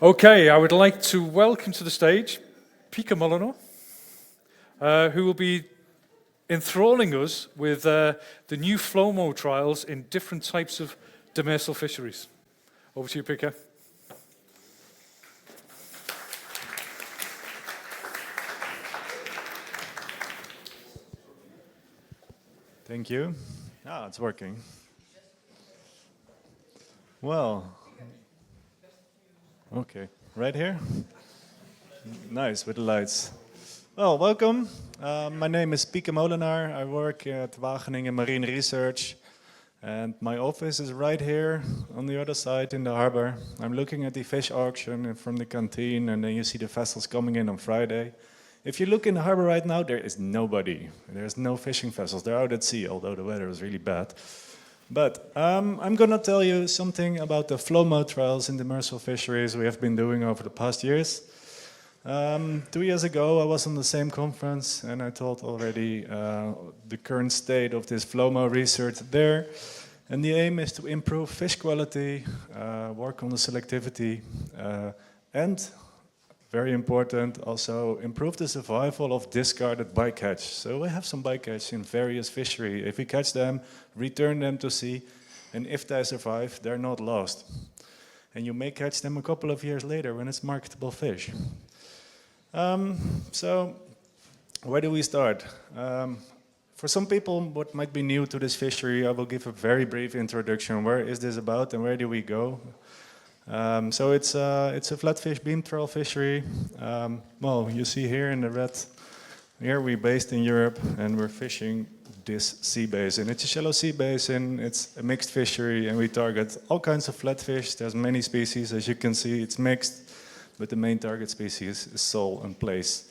Okay, I would like to welcome to the stage Pieke Molenaar, who will be enthralling us with the new FloMo trials in different types of demersal fisheries. Over to you, Pieke. Thank you. It's working. Well, okay, right here? Nice, with the lights. Well, welcome. My name is Pieke Molenaar. I work at Wageningen Marine Research, and my office is right here on the other side in the harbor. I'm looking at the fish auction from the canteen, and then you see the vessels coming in on Friday. If you look in the harbor right now, there is nobody. There's no fishing vessels. They're out at sea, although the weather is really bad. But I'm going to tell you something about the FloMo trials in demersal fisheries we have been doing over the past years. 2 years ago, I was on the same conference, and I told already the current state of this FloMo research there. And the aim is to improve fish quality, work on the selectivity, and very important, also improve the survival of discarded bycatch. So we have some bycatch in various fisheries. If we catch them, return them to sea, and if they survive, they're not lost. And you may catch them a couple of years later when it's marketable fish. So where do we start? For some people what might be new to this fishery, I will give a very brief introduction. Where is this about and where do we go? So it's a flatfish beam trawl fishery. Well, you see here in the red, here we're based in Europe and we're fishing this sea basin. It's a shallow sea basin, it's a mixed fishery, and we target all kinds of flatfish. There's many species, as you can see, it's mixed, but the main target species is sole and plaice.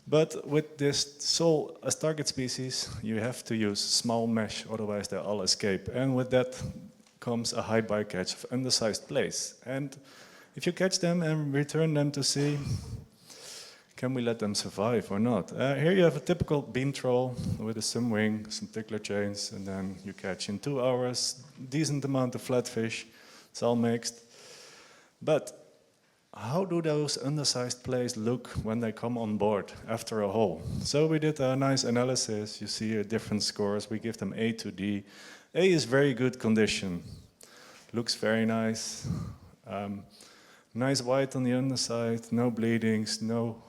But with this sole as target species, you have to use small mesh, otherwise they all escape. And with that comes a high bycatch of undersized plaice. And if you catch them and return them to sea, can we let them survive or not? Here you have a typical beam trawl with a swim wing, some tickler chains, and then you catch in 2 hours decent amount of flatfish. It's all mixed. But how do those undersized plaice look when they come on board after a haul? So we did a nice analysis. You see here different scores. We give them A to D. A is very good condition. Looks very nice. Nice white on the underside, no bleedings, no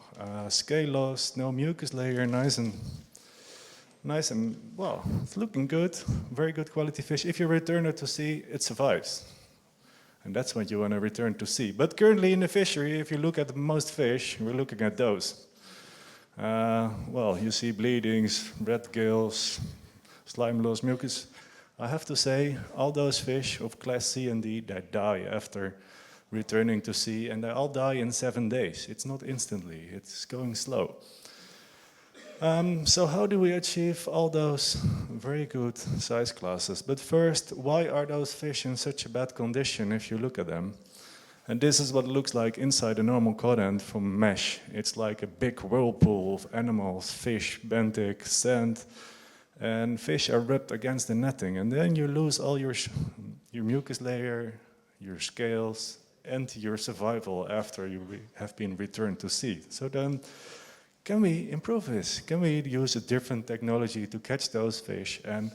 scale loss, no mucus layer, nice and well, it's looking good. Very good quality fish. If you return it to sea, it survives. And that's what you want to return to sea. But currently in the fishery, if you look at most fish, we're looking at those. Well, you see bleedings, red gills, slime loss, mucus. I have to say, all those fish of class C and D, they die after returning to sea, and they all die in 7 days. It's not instantly, it's going slow. So how do we achieve all those very good size classes? But first, why are those fish in such a bad condition if you look at them? And this is what it looks like inside a normal cod end from mesh. It's like a big whirlpool of animals, fish, benthic, sand, and fish are rubbed against the netting. And then you lose all your mucus layer, your scales, and your survival after you have been returned to sea. So then, can we improve this? Can we use a different technology to catch those fish and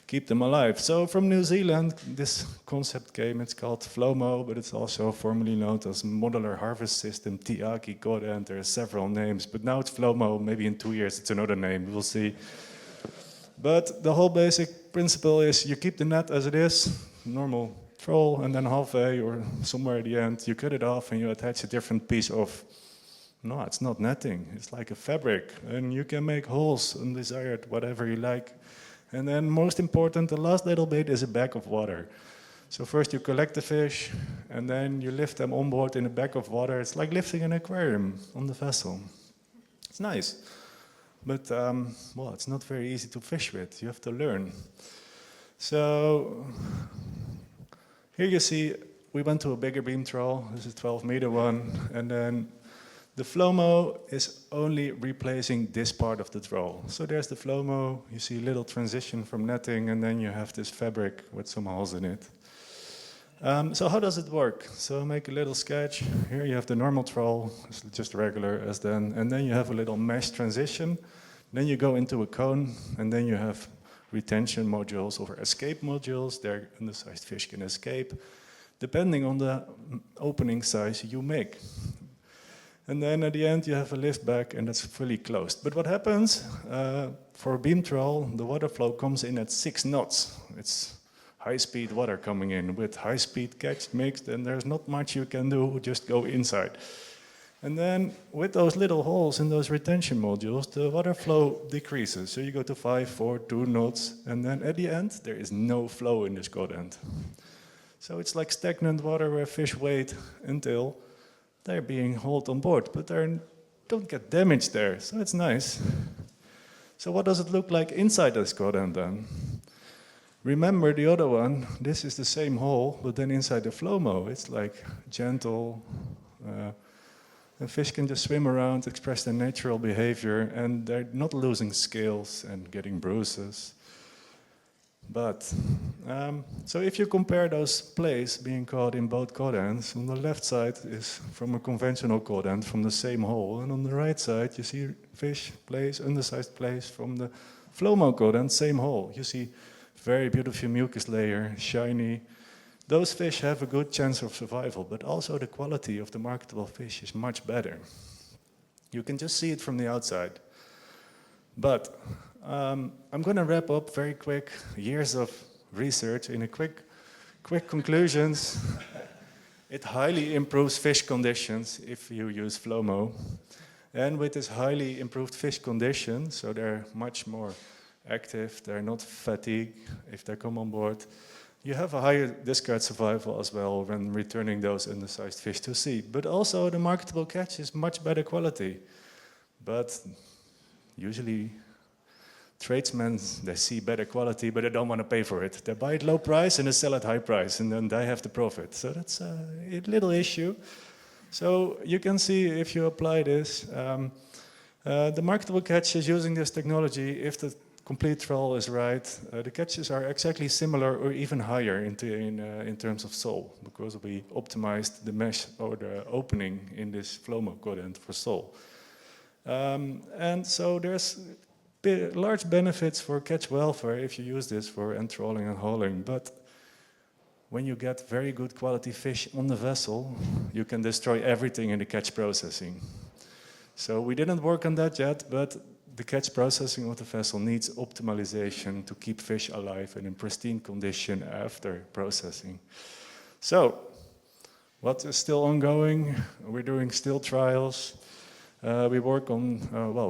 keep them alive? So from New Zealand, this concept came. It's called FloMo, but it's also formerly known as Modular Harvest System, Tiaki, Cod End. There are several names, but now it's FloMo. Maybe in 2 years it's another name, we'll see. But the whole basic principle is you keep the net as it is, normal troll, and then halfway or somewhere at the end, you cut it off and you attach a different piece of. No, it's not netting, it's like a fabric, and you can make holes undesired, whatever you like. And then most important, the last little bit is a bag of water. So first you collect the fish, and then you lift them on board in a bag of water. It's like lifting an aquarium on the vessel. It's nice, but well, it's not very easy to fish with. You have to learn. So here you see, we went to a bigger beam trawl. This is a 12-meter one, and then the FloMo is only replacing this part of the trawl. So there's the FloMo, you see a little transition from netting, and then you have this fabric with some holes in it. So how does it work? So make a little sketch. Here you have the normal trawl, it's just regular as then, and then you have a little mesh transition. Then you go into a cone, and then you have retention modules or escape modules. There, undersized fish can escape, depending on the opening size you make. And then at the end you have a lift back, and that's fully closed. But what happens for a beam trawl? The water flow comes in at 6 knots. It's high-speed water coming in. With high-speed catch mixed, and there's not much you can do, just go inside. And then with those little holes in those retention modules, the water flow decreases. So you go to 5, 4, 2 knots, and then at the end, there is no flow in this quadrant. So it's like stagnant water where fish wait until they're being hauled on board, but they don't get damaged there, so it's nice. So what does it look like inside this quadrant then? Remember the other one, this is the same hole, but then inside the FloMo, it's like gentle, and fish can just swim around, express their natural behavior, and they're not losing scales and getting bruises. But, so if you compare those plays being caught in both quadrants, on the left side is from a conventional quadrant from the same hole, and on the right side you see fish plays, undersized plays from the FloMo quadrant, same hole. You see very beautiful mucus layer, shiny. Those fish have a good chance of survival, but also the quality of the marketable fish is much better. You can just see it from the outside. But I'm going to wrap up very quick, years of research in a quick conclusions. It highly improves fish conditions if you use FloMo. And with this highly improved fish condition, so they're much more active, they're not fatigued if they come on board, you have a higher discard survival as well when returning those undersized fish to sea. But also the marketable catch is much better quality. But usually tradesmen, they see better quality, but they don't want to pay for it. They buy it low price and they sell at high price, and then they have the profit. So that's a little issue. So you can see if you apply this, the marketable catch is using this technology. If the complete trawl is right, the catches are exactly similar or even higher in terms of sole, because we optimized the mesh or the opening in this FloMo quadrant for sole. And so there's large benefits for catch welfare if you use this for end trawling and hauling, but when you get very good quality fish on the vessel, you can destroy everything in the catch processing. So we didn't work on that yet, but the catch processing of the vessel needs optimization to keep fish alive and in pristine condition after processing. So, what is still ongoing? We're doing still trials. We work on,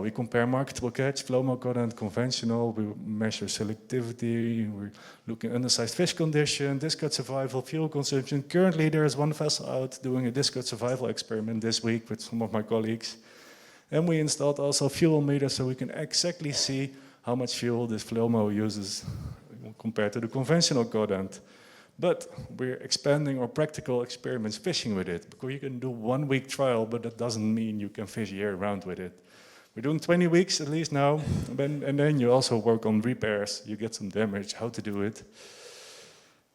we compare marketable catch, FloMo quadrant, conventional. We measure selectivity. We're looking at undersized fish condition, discard survival, fuel consumption. Currently, there is one vessel out doing a discard survival experiment this week with some of my colleagues. And we installed also fuel meters so we can exactly see how much fuel this FloMo uses compared to the conventional quadrant. But we're expanding our practical experiments fishing with it, because you can do 1 week trial, but that doesn't mean you can fish year-round with it. We're doing 20 weeks at least now, and then you also work on repairs. You get some damage, how to do it.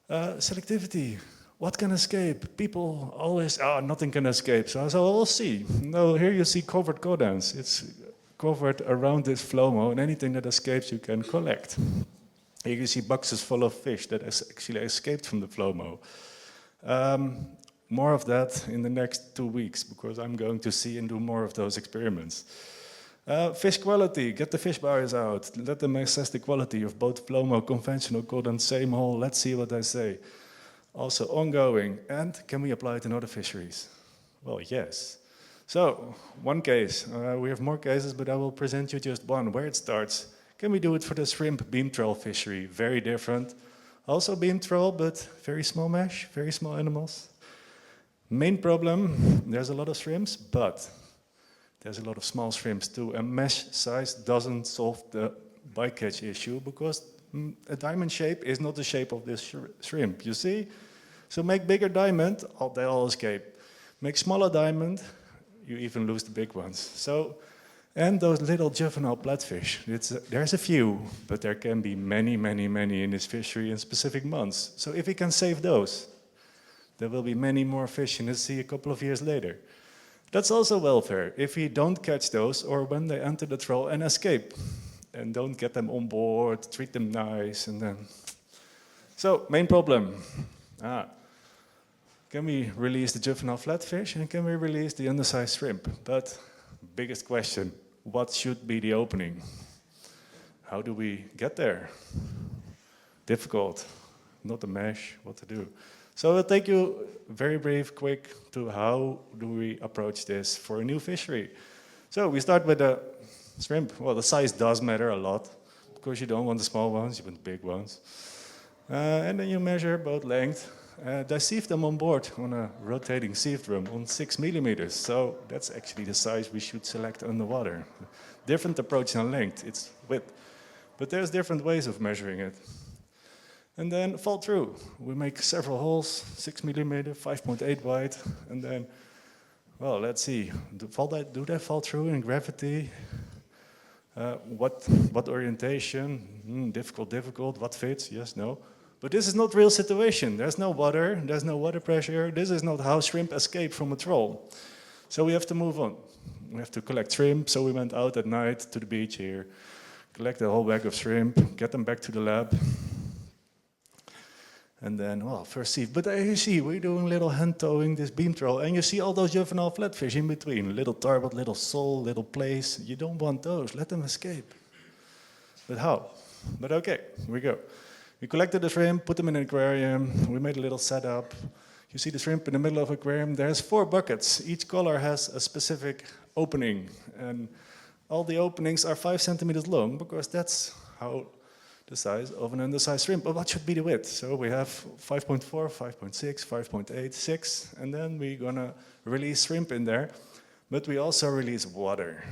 Selectivity. What can escape? People always, nothing can escape. So we'll see. No, here you see covered quadrants. It's covered around this FloMo, and anything that escapes you can collect. Here you see boxes full of fish that actually escaped from the FloMo. More of that in the next 2 weeks, because I'm going to see and do more of those experiments. Fish quality, get the fish buyers out. Let them assess the quality of both FloMo, conventional quadrant, same hole. Let's see what they say. Also ongoing, and can we apply it in other fisheries? Well, yes. So, one case. We have more cases, but I will present you just one, where it starts. Can we do it for the shrimp beam trawl fishery? Very different. Also beam trawl, but very small mesh, very small animals. Main problem, there's a lot of shrimps, but there's a lot of small shrimps too. And mesh size doesn't solve the bycatch issue, because a diamond shape is not the shape of this shrimp, you see? So make bigger diamond, they all escape. Make smaller diamond, you even lose the big ones. So, and those little juvenile flatfish, there's a few, but there can be many, many, many in this fishery in specific months. So if we can save those, there will be many more fish in the sea a couple of years later. That's also welfare, if we don't catch those or when they enter the trawl and escape. And don't get them on board, treat them nice, and then... So, main problem. Can we release the juvenile flatfish and can we release the undersized shrimp? But biggest question, what should be the opening? How do we get there? Difficult, not a mesh, what to do. So I'll take you very brief, quick to how do we approach this for a new fishery. So we start with the shrimp. Well, the size does matter a lot. Of course, you don't want the small ones, you want the big ones. And then you measure boat length. They sieve them on board on a rotating sieve drum on 6 millimeters. So that's actually the size we should select underwater. Different approach than length, it's width. But there's different ways of measuring it. And then fall through. We make several holes, 6 millimeter, 5.8 wide. And then, well, let's see. Do they fall through in gravity? What orientation? Difficult. What fits? Yes, no. But this is not real situation. There's no water pressure. This is not how shrimp escape from a trawl. So we have to move on. We have to collect shrimp, so we went out at night to the beach here, collect a whole bag of shrimp, get them back to the lab. And then, well, first sieve. But you see, we're doing little hand towing this beam trawl, and you see all those juvenile flatfish in between. Little tarbot, little sole, little plaice. You don't want those. Let them escape. But how? But okay, here we go. We collected the shrimp, put them in an aquarium. We made a little setup. You see the shrimp in the middle of the aquarium. There's 4 buckets. Each color has a specific opening. And all the openings are 5 centimeters long, because that's how the size of an undersized shrimp. But what should be the width? So we have 5.4, 5.6, 5.8, 6, and then we're gonna release shrimp in there, but we also release water.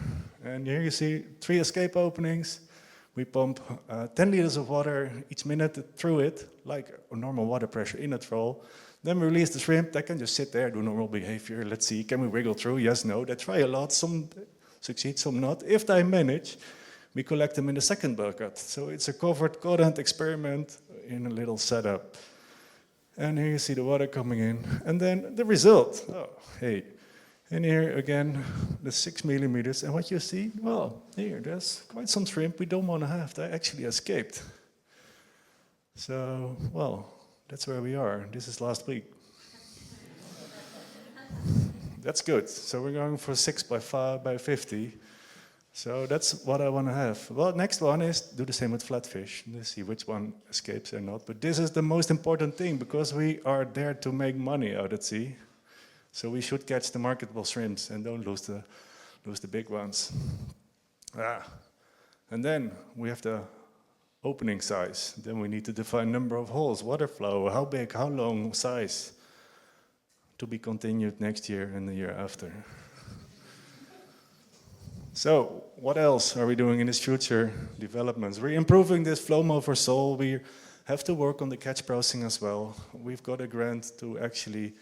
And here you see 3 escape openings. We pump 10 liters of water each minute through it, like a normal water pressure in a trawl. Then we release the shrimp. They can just sit there, do normal behavior. Let's see, can we wiggle through? Yes, no. They try a lot. Some succeed, some not. If they manage, we collect them in the second bucket. So it's a covered codant experiment in a little setup. And here you see the water coming in. And then the result. Oh, hey. And here again, the 6 millimeters. And what you see? Well, here, there's quite some shrimp we don't want to have. They actually escaped. So, well, that's where we are. This is last week. That's good. So we're going for 6 by 50. So that's what I want to have. Well, next one is do the same with flatfish. Let's see which one escapes or not. But this is the most important thing, because we are there to make money out at sea. So we should catch the marketable shrimps and don't lose the big ones. And then we have the opening size. Then we need to define number of holes, water flow, how big, how long, size, to be continued next year and the year after. So what else are we doing in this future developments? We're improving this FloMo for sole. We have to work on the catch processing as well. We've got a grant to actually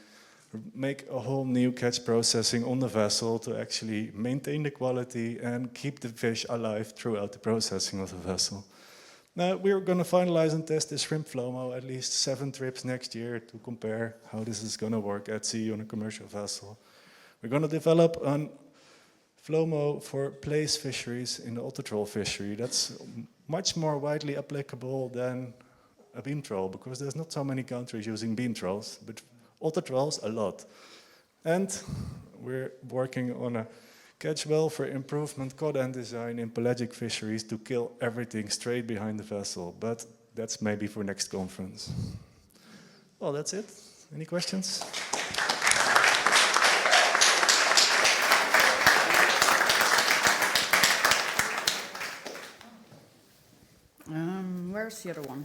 make a whole new catch processing on the vessel to actually maintain the quality and keep the fish alive throughout the processing of the vessel. Now we're going to finalize and test the shrimp FloMo at least 7 trips next year to compare how this is going to work at sea on a commercial vessel. We're going to develop a FloMo for plaice fisheries in the otter trawl fishery. That's much more widely applicable than a beam trawl, because there's not so many countries using beam trawls, but otter trawls a lot. And we're working on a catch well for improvement codant design in pelagic fisheries to kill everything straight behind the vessel. But that's maybe for next conference. Well, that's it. Any questions? Where's the other one?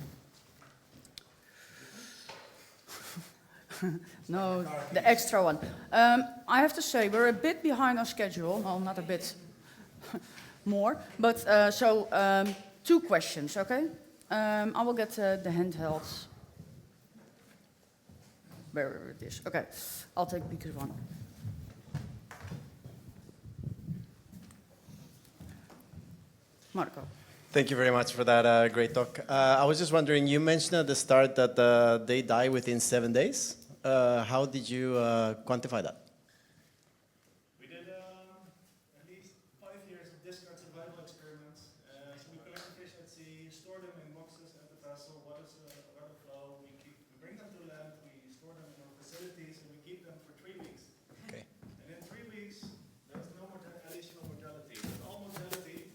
No, the extra one. I have to say, we're a bit behind on schedule. Well, not a bit more. But 2 questions, okay? I will get the handhelds. Wherever it is. Okay, I'll take Pieke's one. Marco. Thank you very much for that great talk. I was just wondering, you mentioned at the start that they die within 7 days. How did you quantify that? We did at least 5 years of discard survival experiments. So we collect the fish at sea, store them in boxes at the vessel, water flow, we bring them to land, we store them in our facilities, and we keep them for 3 weeks. Okay. And in 3 weeks, there's no more additional mortality. But all mortality,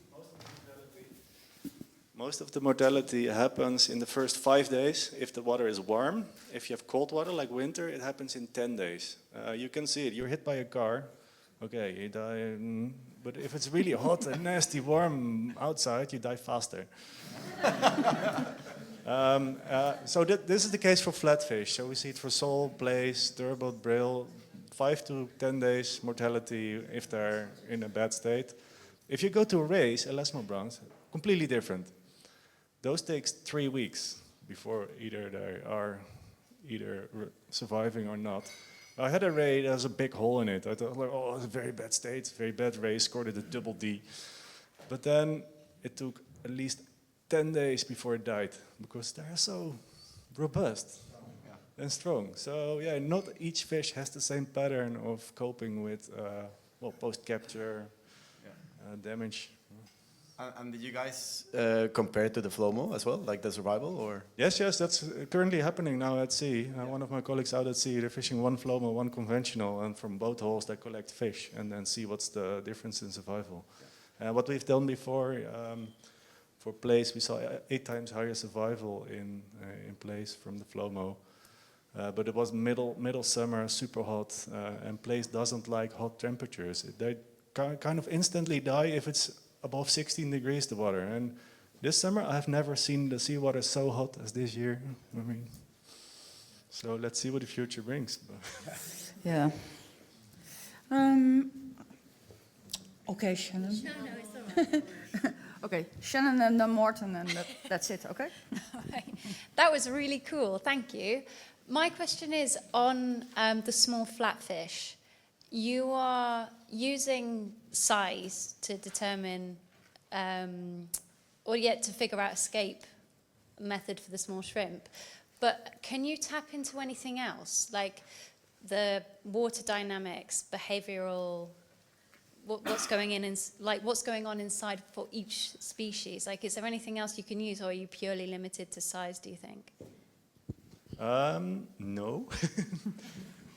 most of the mortality happens in the first 5 days if the water is warm. If you have cold water like winter, it happens in 10 days. You can see it. You're hit by a car. Okay, you die. But if it's really hot and nasty warm outside, you die faster. So this is the case for flatfish. So we see it for sole, plaice, turbot, brill. 5 to 10 days mortality if they're in a bad state. If you go to a race, elasmobranchs, completely different. Those takes 3 weeks before either they are surviving or not. I had a ray that has a big hole in it. I thought, like, oh, it's a very bad state, very bad race, scored it a double D. But then it took at least 10 days before it died because they're so robust and strong. So yeah, not each fish has the same pattern of coping with post-capture damage. And did you guys compare to the FloMo as well, like the survival, or? Yes, that's currently happening now at sea. One of my colleagues out at sea, they're fishing one FloMo, one conventional, and from both holes they collect fish and then see what's the difference in survival. What we've done before, for plaice, we saw 8 times higher survival in plaice from the FloMo. But it was middle summer, super hot, and plaice doesn't like hot temperatures. They kind of instantly die if it's above 16 degrees, the water. And this summer, I have never seen the seawater so hot as this year. I mean, so let's see what the future brings. Yeah. Okay, Shannon. No, it's all right. Okay, Shannon and then Morten, and that's it, okay? That was really cool, thank you. My question is on the small flatfish. You are using size to determine, to figure out escape method for the small shrimp. But can you tap into anything else, like the water dynamics, behavioral, what's going on inside for each species? Like, is there anything else you can use, or are you purely limited to size, do you think? No.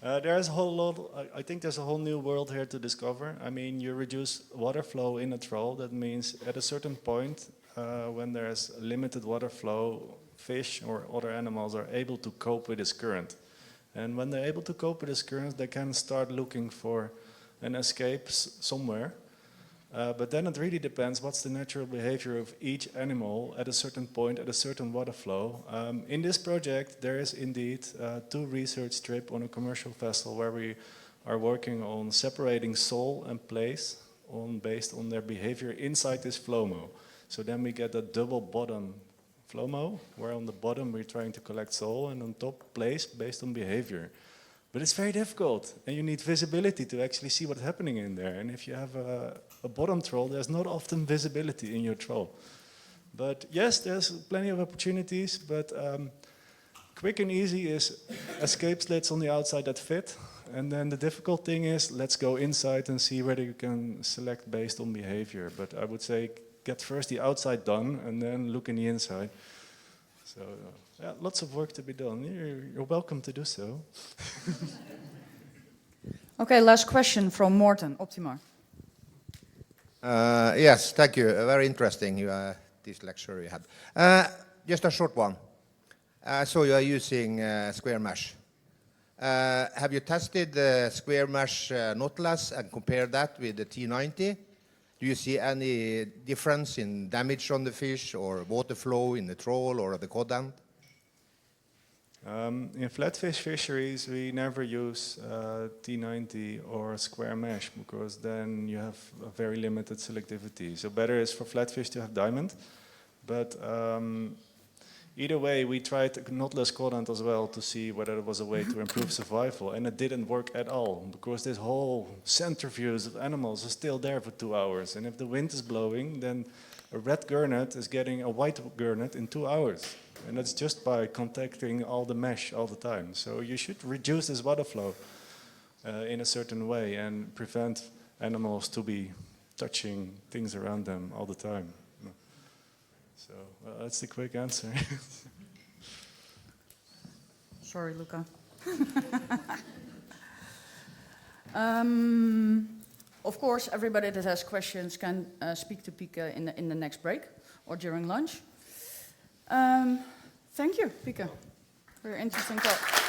There's a whole lot. I think there's a whole new world here to discover. I mean, you reduce water flow in a troll. That means at a certain point, when there's limited water flow, fish or other animals are able to cope with this current. And when they're able to cope with this current, they can start looking for an escape somewhere. But then it really depends what's the natural behavior of each animal at a certain point, at a certain water flow. In this project, there is indeed 2 research trips on a commercial vessel where we are working on separating sole and plaice based on their behavior inside this FloMo. So then we get a double bottom FloMo, where on the bottom we're trying to collect sole and on top plaice based on behavior. But it's very difficult, and you need visibility to actually see what's happening in there. And if you have a bottom troll, there's not often visibility in your troll. But yes, there's plenty of opportunities, but quick and easy is escape slits on the outside that fit. And then the difficult thing is, let's go inside and see whether you can select based on behavior. But I would say, get first the outside done, and then look in the inside. So, yeah, lots of work to be done. You're welcome to do so. Okay, last question from Morten, Optima. Yes, thank you. Very interesting, this lecture you had. Just a short one. So you are using square mesh. Have you tested the square mesh Nautilus and compared that with the T90? Do you see any difference in damage on the fish or water flow in the troll or the cod end? In flatfish fisheries, we never use T90 or square mesh because then you have a very limited selectivity. So better is for flatfish to have diamond. But either way, we tried Nautilus cod end as well to see whether there was a way to improve survival, and it didn't work at all because this whole centrifuge of animals is still there for 2 hours. And if the wind is blowing, then A red gurnet is getting a white gurnet in 2 hours. And that's just by contacting all the mesh all the time. So you should reduce this water flow in a certain way and prevent animals to be touching things around them all the time. So that's the quick answer. Sorry, Luca. Of course, everybody that has questions can speak to Pieke in the next break or during lunch. Thank you, Pieke, for your interesting talk.